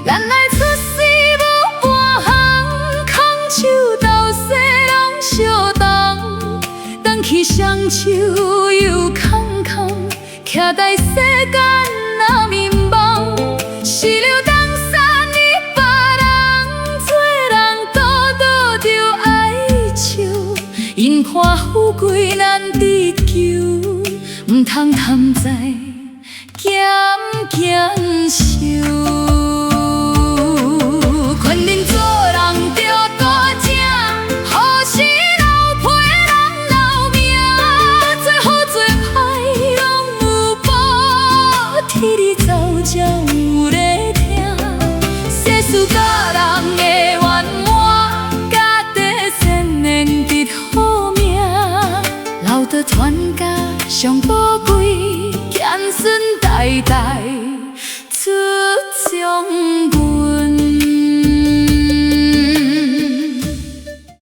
咱来出世无半项，空手豆洗拢相同，等去双手又空空，徛在世间那迷茫，是流动散你别人，做人倒倒着爱笑，因看富贵难追求，唔通贪财减减受。劝恁做人着大正，好事留陪人留命，做好做歹拢有报，天理早有咧听。世事甲人的圆满，家底善念得好命，留着全家上宝贵，子孙代代出将。